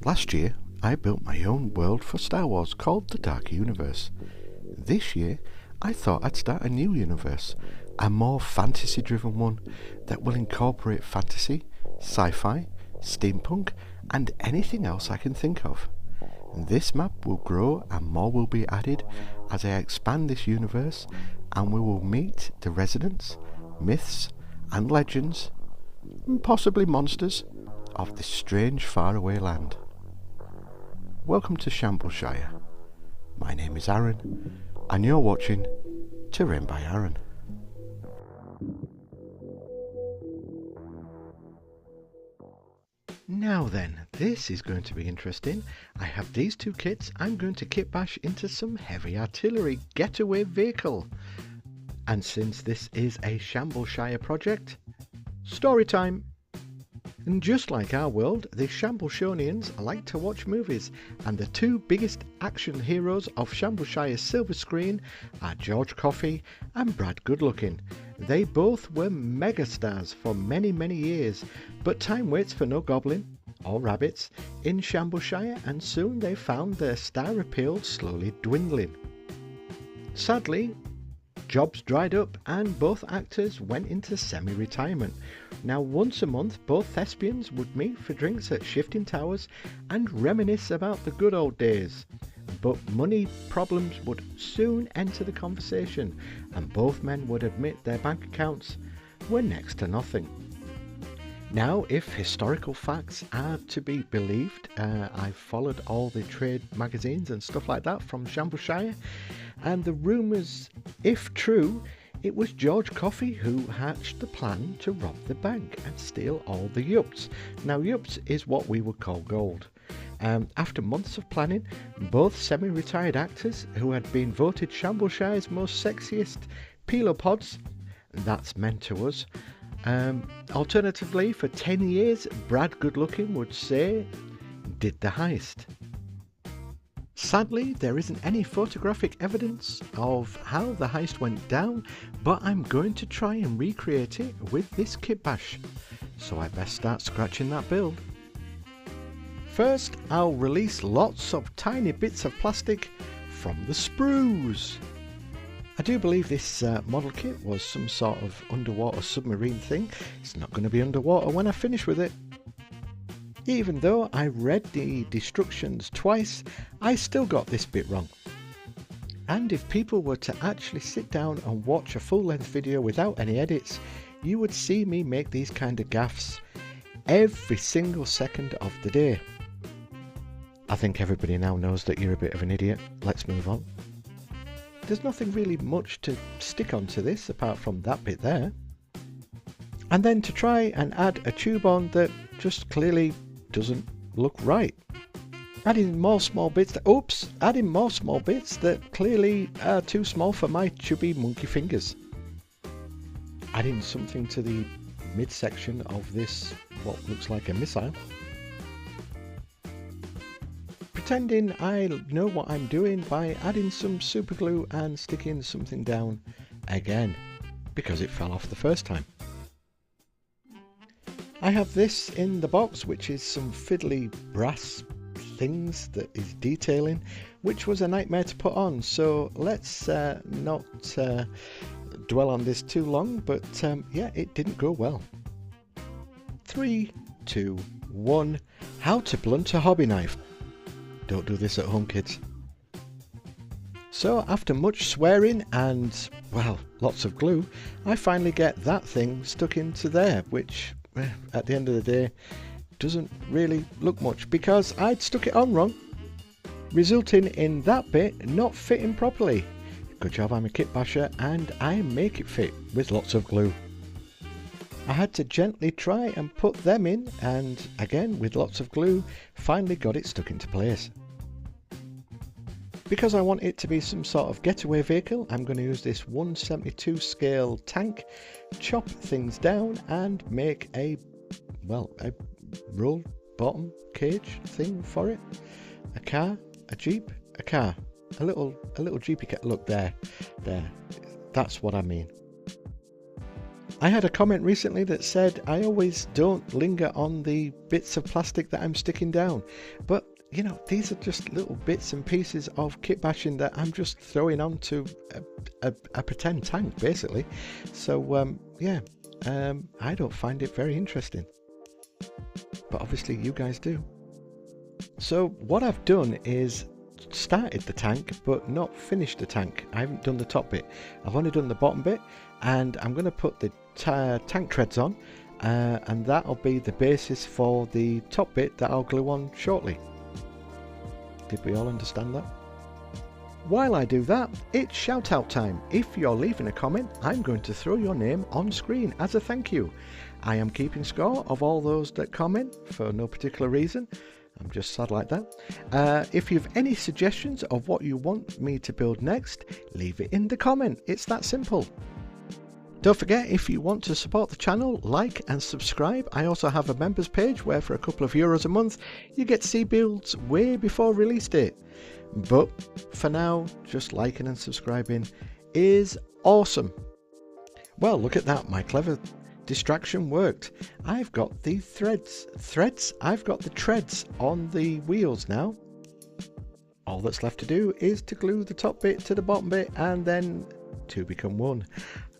Last year, I built my own world for Star Wars called the Dark Universe. This year, I thought I'd start a new universe, a more fantasy-driven one that will incorporate fantasy, sci-fi, steampunk, and anything else I can think of. This map will grow and more will be added as I expand this universe, and we will meet the residents, myths, and legends, and possibly monsters, of this strange faraway land. Welcome to Shambalshire. My name is Aaron, and you're watching Terrain by Aaron. Now then, this is going to be interesting. I have these two kits. I'm going to kit bash into some heavy artillery getaway vehicle. And since this is a Shambalshire project, story time! And just like our world, the Shambalshonians like to watch movies, and the two biggest action heroes of Shambalshire's silver screen are George Coffey and Brad Goodlooking. They both were megastars for many years, but time waits for no goblin or rabbits in Shambalshire, and soon they found their star appeal slowly dwindling. Sadly, jobs dried up and both actors went into semi-retirement. Now once a month both thespians would meet for drinks at Shifting Towers and reminisce about the good old days. But money problems would soon enter the conversation, and both men would admit their bank accounts were next to nothing. Now, if historical facts are to be believed, I've followed all the trade magazines and stuff like that from Shambalshire, and the rumours, if true, it was George Coffey who hatched the plan to rob the bank and steal all the yups. Now, yups is what we would call gold. After months of planning, both semi-retired actors who had been voted Shambalshire's most sexiest pelopods, that's men to us. Alternatively, for 10 years, Brad Goodlooking would say, did the heist. Sadly, there isn't any photographic evidence of how the heist went down, but I'm going to try and recreate it with this kit bash, so I best start scratching that build. First, I'll release lots of tiny bits of plastic from the sprues. I do believe this model kit was some sort of underwater submarine thing. It's not going to be underwater when I finish with it. Even though I read the destructions twice, I still got this bit wrong. And if people were to actually sit down and watch a full-length video without any edits, you would see me make these kind of gaffes every single second of the day. I think everybody now knows that you're a bit of an idiot. Let's move on. There's nothing really much to stick onto this apart from that bit there. And then to try and add a tube on that just clearly doesn't look right. Adding more small bits that clearly are too small for my chubby monkey fingers. Adding something to the midsection of this, what looks like a missile. Pretending I know what I'm doing by adding some super glue and sticking something down again, because it fell off the first time. I have this in the box, which is some fiddly brass things that is detailing, which was a nightmare to put on, so let's not dwell on this too long, but yeah, it didn't go well. 3, 2, 1, how to blunt a hobby knife. Don't do this at home, kids. So after much swearing and, well, lots of glue, I finally get that thing stuck into there, which at the end of the day doesn't really look much because I'd stuck it on wrong, resulting in that bit not fitting properly. Good job, I'm a kit basher and I make it fit with lots of glue. I had to gently try and put them in, and again with lots of glue finally got it stuck into place. Because I want it to be some sort of getaway vehicle, I'm going to use this 1/72 scale tank, chop things down and make a roll bottom cage thing for it. A car, a jeep, a car, a little jeepy car. Look there, that's what I mean. I had a comment recently that said I always don't linger on the bits of plastic that I'm sticking down, but you know, these are just little bits and pieces of kit bashing that I'm just throwing onto a pretend tank, basically. So yeah, I don't find it very interesting, but obviously you guys do. So what I've done is started the tank but not finished the tank. I haven't done the top bit, I've only done the bottom bit, and I'm going to put the tank treads on, and that'll be the basis for the top bit that I'll glue on shortly. Did we all understand that? While I do that, it's shout out time. If you're leaving a comment, I'm going to throw your name on screen as a thank you. I am keeping score of all those that comment for no particular reason. I'm just sad like that. If you have any suggestions of what you want me to build next, leave it in the comment. It's that simple. Don't forget, if you want to support the channel, like and subscribe. I also have a members page where for a couple of euros a month you get to see builds way before release date. But for now, just liking and subscribing is awesome. Well, look at that, my clever distraction worked. I've got the I've got the treads on the wheels now. All that's left to do is to glue the top bit to the bottom bit, and then two become one.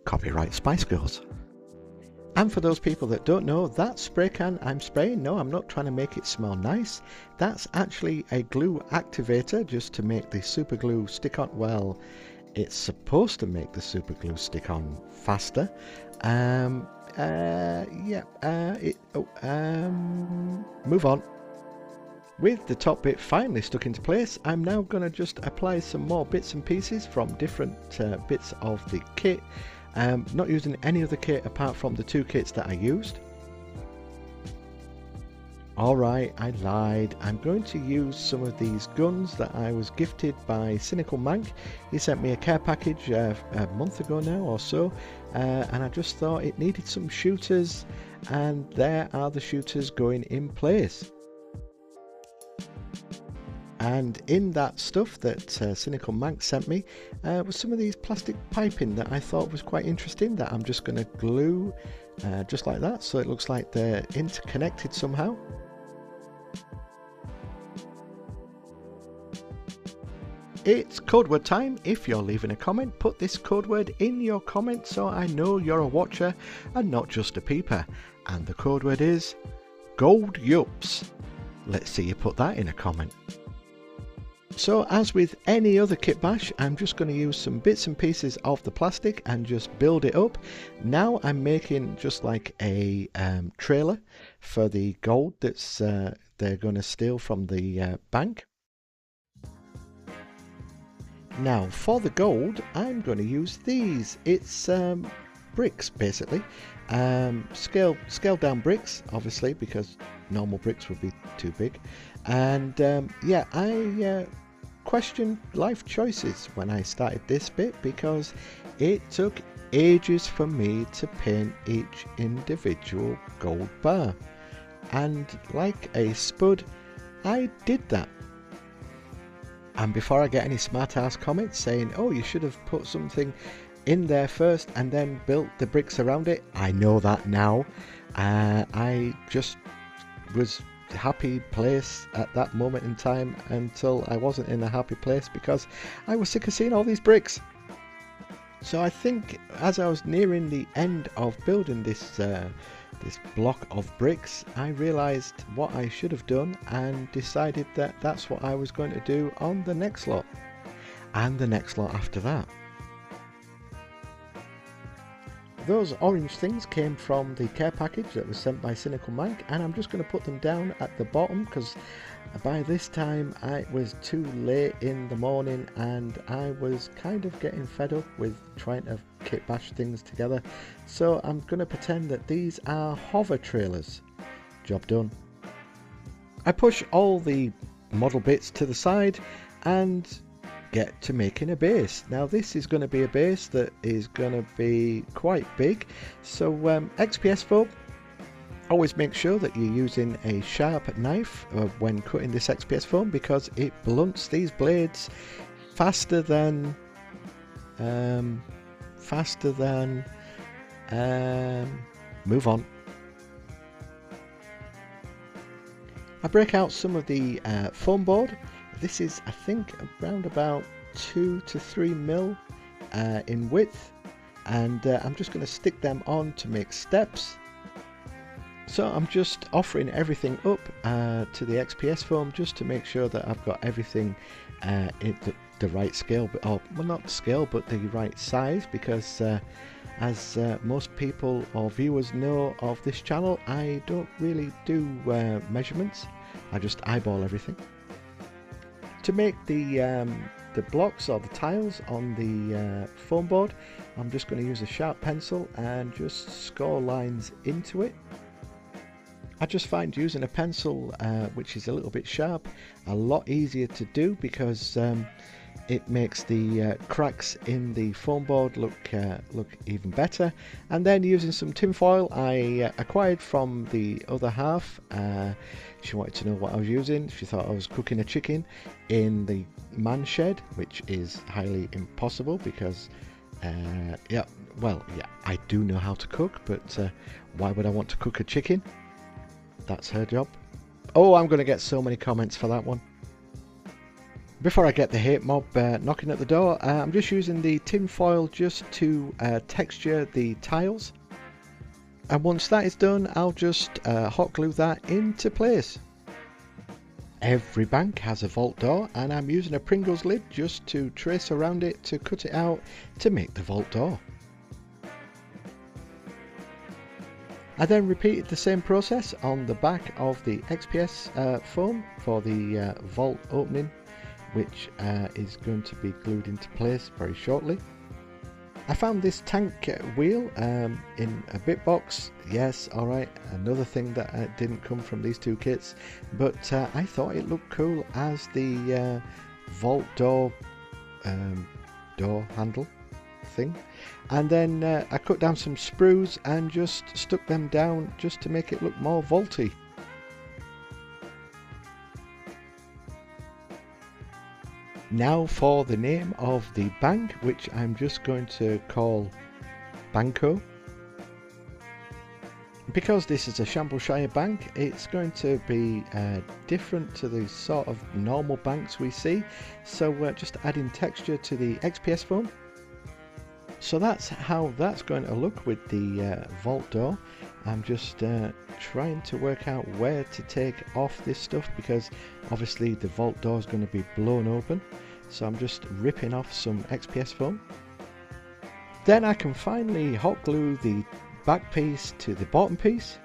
Copyright Spice Girls. And for those people that don't know, that spray can I'm spraying, no, I'm not trying to make it smell nice. That's actually a glue activator, just to make the super glue stick on. Well, it's supposed to make the super glue stick on faster. Move on. With the top bit finally stuck into place, I'm now going to just apply some more bits and pieces from different bits of the kit. Not using any other kit apart from the two kits that I used. Alright, I lied. I'm going to use some of these guns that I was gifted by Cynical Mank. He sent me a care package a month ago now or so, and I just thought it needed some shooters, and there are the shooters going in place. And in that stuff that Cynical Mank sent me was some of these plastic piping that I thought was quite interesting, that I'm just going to glue just like that, so it looks like they're interconnected somehow. It's code word time. If you're leaving a comment, put this code word in your comment so I know you're a watcher and not just a peeper. And the code word is Gold Yups. Let's see you put that in a comment. So as with any other kit bash, I'm just going to use some bits and pieces of the plastic and just build it up. Now I'm making just like a trailer for the gold that's they're going to steal from the bank. Now for the gold, I'm going to use these. It's bricks basically, scaled down bricks, obviously, because normal bricks would be too big. And yeah, I questioned life choices when I started this bit, because it took ages for me to paint each individual gold bar, and like a spud I did that. And before I get any smart ass comments saying, oh, you should have put something in there first and then built the bricks around it, I know that now. I just was happy place at that moment in time until I wasn't in a happy place because I was sick of seeing all these bricks. So I think as I was nearing the end of building this this block of bricks, I realized what I should have done and decided that that's what I was going to do on the next lot and the next lot after that. Those orange things came from the care package that was sent by Cynical Mank, and I'm just going to put them down at the bottom because by this time it was too late in the morning and I was kind of getting fed up with trying to kit bash things together. So I'm going to pretend that these are hover trailers. Job done. I push all the model bits to the side and get to making a base. Now this is going to be a base that is going to be quite big, so XPS foam, always make sure that you're using a sharp knife when cutting this XPS foam, because it blunts these blades faster than Move on. I break out some of the foam board. This is, I think, around about 2 to 3 mil in width, and I'm just going to stick them on to make steps. So I'm just offering everything up to the XPS foam just to make sure that I've got everything in the right scale, well, not scale, but the right size, because as most people or viewers know of this channel, I don't really do measurements. I just eyeball everything. To make the blocks or the tiles on the foam board, I'm just going to use a sharp pencil and just score lines into it. I just find using a pencil which is a little bit sharp a lot easier to do, because it makes the cracks in the foam board look even better. And then using some tin foil I acquired from the other half. She wanted to know what I was using. She thought I was cooking a chicken in the man shed, which is highly impossible, because yeah, I do know how to cook, but why would I want to cook a chicken? That's her job. Oh, I'm going to get so many comments for that one. Before I get the hate mob knocking at the door, I'm just using the tin foil just to texture the tiles. And once that is done, I'll just hot glue that into place. Every bank has a vault door, and I'm using a Pringles lid just to trace around it to cut it out to make the vault door. I then repeated the same process on the back of the XPS foam for the vault opening, which is going to be glued into place very shortly. I found this tank wheel in a bit box. Yes, alright, another thing that didn't come from these two kits, but I thought it looked cool as the vault door handle thing. And then I cut down some sprues and just stuck them down just to make it look more vaulty. Now for the name of the bank, which I'm just going to call Banco. Because this is a Shambalshire bank, it's going to be different to the sort of normal banks we see, so we're just adding texture to the XPS foam. So that's how that's going to look with the vault door. I'm just trying to work out where to take off this stuff, because obviously the vault door is going to be blown open. So I'm just ripping off some XPS foam. Then I can finally hot glue the back piece to the bottom piece.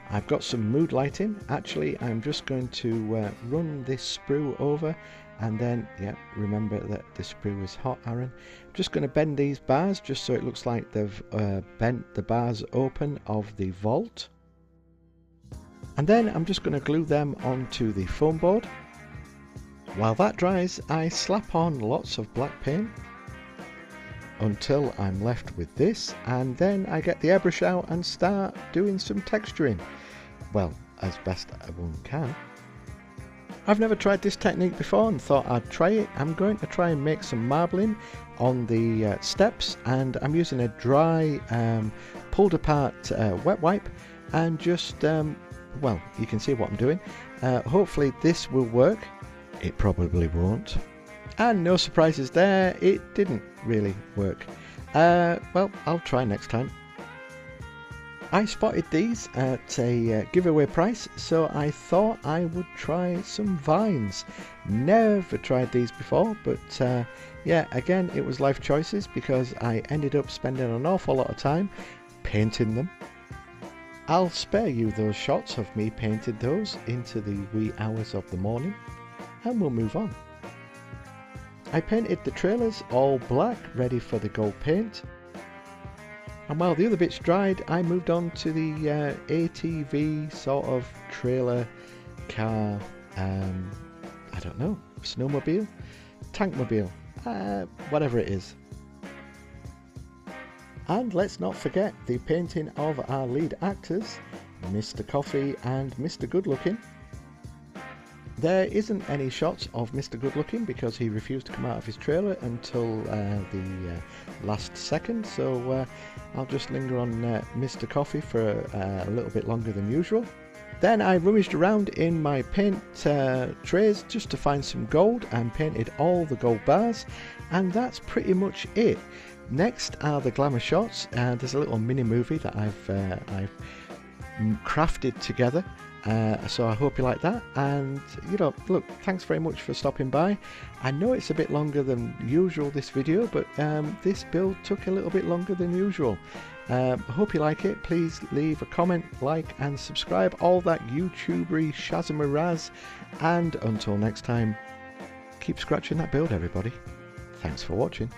I've got some mood lighting. Actually, I'm just going to run this sprue over, and then, yeah, remember that the sprue is hot, Aaron. I'm just going to bend these bars just so it looks like they've bent the bars open of the vault. And then I'm just going to glue them onto the foam board. While that dries, I slap on lots of black paint until I'm left with this, and then I get the airbrush out and start doing some texturing. Well, as best one can. I've never tried this technique before and thought I'd try it. I'm going to try and make some marbling on the steps, and I'm using a dry pulled apart wet wipe, and just well, you can see what I'm doing. Hopefully this will work. It probably won't. And no surprises there, it didn't really work. Well, I'll try next time. I spotted these at a giveaway price, so I thought I would try some vines. Never tried these before, but yeah, again, it was life choices, because I ended up spending an awful lot of time painting them. I'll spare you those shots of me painting those into the wee hours of the morning, and we'll move on. I painted the trailers all black, ready for the gold paint. And while the other bits dried, I moved on to the ATV sort of trailer car, I don't know, snowmobile, tankmobile, whatever it is. And let's not forget the painting of our lead actors, Mr. Coffee and Mr. Good Looking. There isn't any shots of Mr. Goodlooking because he refused to come out of his trailer until the last second, so I'll just linger on Mr. Coffee for a little bit longer than usual. Then I rummaged around in my paint trays just to find some gold and painted all the gold bars, and that's pretty much it. Next are the glamour shots. There's a little mini movie that I've crafted together. So I hope you like that, and look, thanks very much for stopping by. I know it's a bit longer than usual, this video, but this build took a little bit longer than usual. I hope you like it. Please leave a comment, like and subscribe, all that YouTubery shazamaraz, and until next time, keep scratching that build, everybody. Thanks for watching.